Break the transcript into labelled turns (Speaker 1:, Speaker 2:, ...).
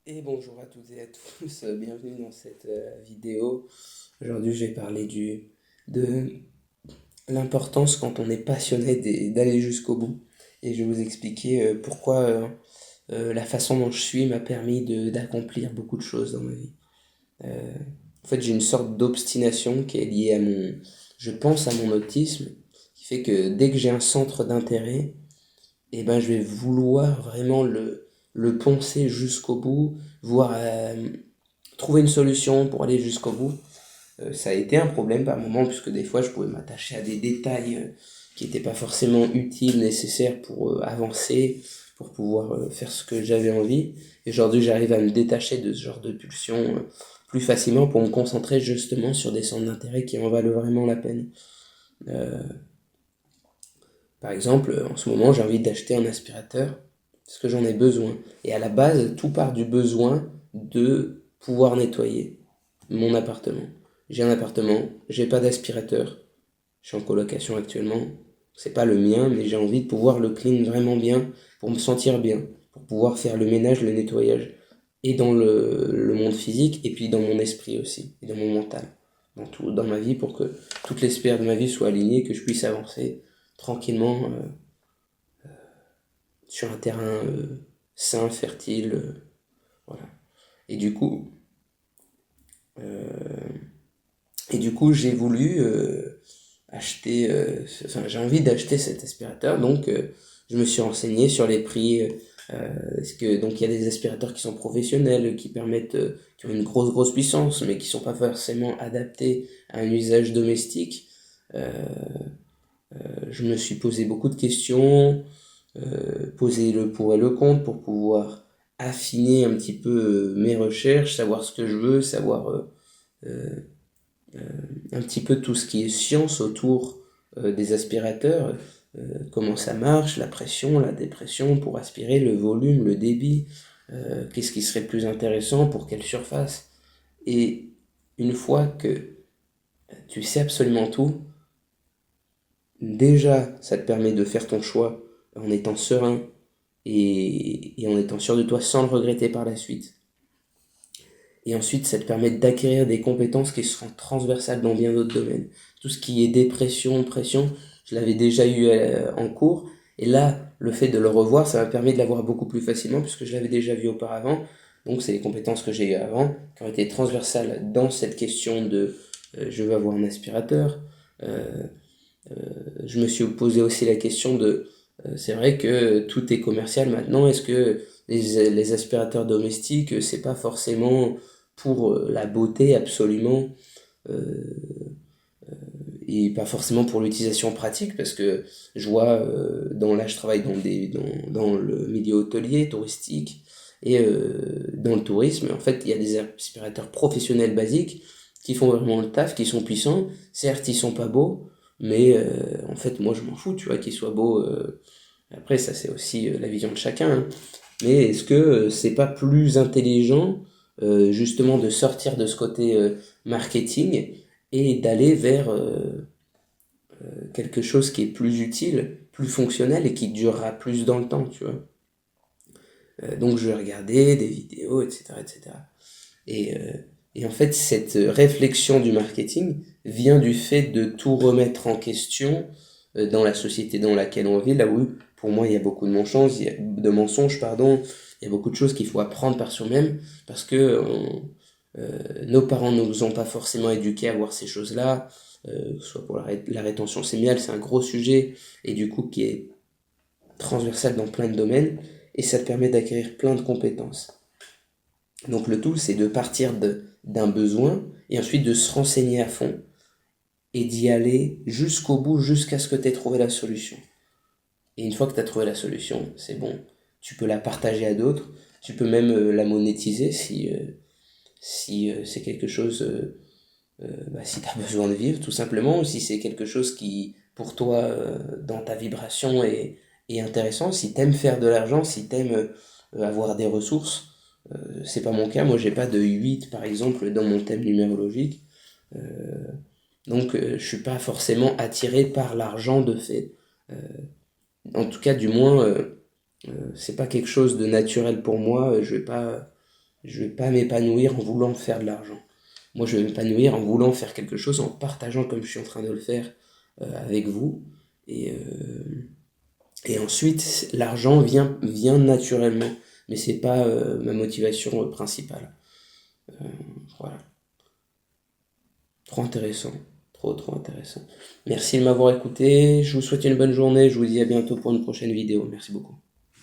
Speaker 1: Et bonjour à toutes et à tous, bienvenue dans cette vidéo. Aujourd'hui, je vais parler de l'importance quand on est passionné d'aller jusqu'au bout. Et je vais vous expliquer pourquoi la façon dont je suis m'a permis d'accomplir beaucoup de choses dans ma vie. Euh, En fait, j'ai une sorte d'obstination qui est liée je pense à mon autisme, qui fait que dès que j'ai un centre d'intérêt, eh ben, je vais vouloir vraiment le poncer jusqu'au bout, voire trouver une solution pour aller jusqu'au bout. Ça a été un problème par moment, puisque des fois je pouvais m'attacher à des détails qui n'étaient pas forcément utiles, nécessaires pour avancer, pour pouvoir faire ce que j'avais envie. Et aujourd'hui, j'arrive à me détacher de ce genre de pulsion plus facilement pour me concentrer justement sur des centres d'intérêt qui en valent vraiment la peine. Euh, Par exemple, en ce moment, j'ai envie d'acheter un aspirateur parce que j'en ai besoin. Et à la base, tout part du besoin de pouvoir nettoyer mon appartement. J'ai un appartement, j'ai pas d'aspirateur. Je suis en colocation actuellement. C'est pas le mien, mais j'ai envie de pouvoir le clean vraiment bien pour me sentir bien, pour pouvoir faire le ménage, le nettoyage. Et dans le monde physique, et puis dans mon esprit aussi, et dans mon mental. Dans ma vie, pour que toutes les sphères de ma vie soient alignées, que je puisse avancer tranquillement sur un terrain sain, fertile. Voilà. Et du coup, euh, j'ai voulu j'ai envie d'acheter cet aspirateur, donc je me suis renseigné sur les prix. Donc il y a des aspirateurs qui sont professionnels, qui ont une grosse puissance, mais qui sont pas forcément adaptés à un usage domestique. Euh, je me suis posé beaucoup de questions, poser le pour et le contre pour pouvoir affiner un petit peu mes recherches, savoir ce que je veux, savoir euh, un petit peu tout ce qui est science autour des aspirateurs, comment ça marche, la pression, la dépression pour aspirer, le volume, le débit, qu'est-ce qui serait le plus intéressant pour quelle surface. Et une fois que tu sais absolument tout, déjà ça te permet de faire ton choix en étant serein et en étant sûr de toi sans le regretter par la suite. Et ensuite, ça te permet d'acquérir des compétences qui seront transversales dans bien d'autres domaines. Tout ce qui est dépression, pression, je l'avais déjà eu en cours. Et là, le fait de le revoir, ça m'a permis de l'avoir beaucoup plus facilement puisque je l'avais déjà vu auparavant. Donc, c'est les compétences que j'ai eues avant qui ont été transversales dans cette question de je veux avoir un aspirateur. Euh, je me suis posé aussi la question de c'est vrai que tout est commercial maintenant. Est-ce que les aspirateurs domestiques, c'est pas forcément pour la beauté absolument euh, et pas forcément pour l'utilisation pratique parce que je vois là je travaille dans le milieu hôtelier touristique et dans le tourisme en fait il y a des aspirateurs professionnels basiques qui font vraiment le taf, qui sont puissants, certes ils sont pas beaux mais en fait moi je m'en fous tu vois qu'ils soient beaux après ça c'est aussi la vision de chacun hein. Mais est-ce que c'est pas plus intelligent justement de sortir de ce côté marketing et d'aller vers quelque chose qui est plus utile, plus fonctionnel et qui durera plus dans le temps, tu vois. Donc je vais regarder des vidéos, etc. etc. Et, euh, et en fait, cette réflexion du marketing vient du fait de tout remettre en question dans la société dans laquelle on vit, là où pour moi il y a beaucoup de mensonges, pardon, il y a beaucoup de choses qu'il faut apprendre par soi-même parce que nos parents ne nous ont pas forcément éduqués à voir ces choses-là, soit pour la rétention sémiale, c'est un gros sujet et du coup qui est transversal dans plein de domaines et ça te permet d'acquérir plein de compétences. Donc le tout, c'est de partir d'un besoin et ensuite de se renseigner à fond et d'y aller jusqu'au bout, jusqu'à ce que tu aies trouvé la solution. Et une fois que tu as trouvé la solution, c'est bon, tu peux la partager à d'autres, tu peux même la monétiser si c'est quelque chose, si tu as besoin de vivre tout simplement, ou si c'est quelque chose qui, pour toi, dans ta vibration est intéressant, si tu aimes faire de l'argent, si tu aimes avoir des ressources, c'est pas mon cas, moi j'ai pas de 8 par exemple dans mon thème numérologique, euh, donc je suis pas forcément attiré par l'argent de fait. Euh, En tout cas, du moins, c'est pas quelque chose de naturel pour moi, je vais pas. Je vais pas m'épanouir en voulant faire de l'argent. Moi, je vais m'épanouir en voulant faire quelque chose, en partageant comme je suis en train de le faire avec vous. Et, et ensuite, l'argent vient naturellement, mais c'est pas ma motivation principale. Voilà, trop intéressant, trop intéressant. Merci de m'avoir écouté, je vous souhaite une bonne journée, je vous dis à bientôt pour une prochaine vidéo. Merci beaucoup.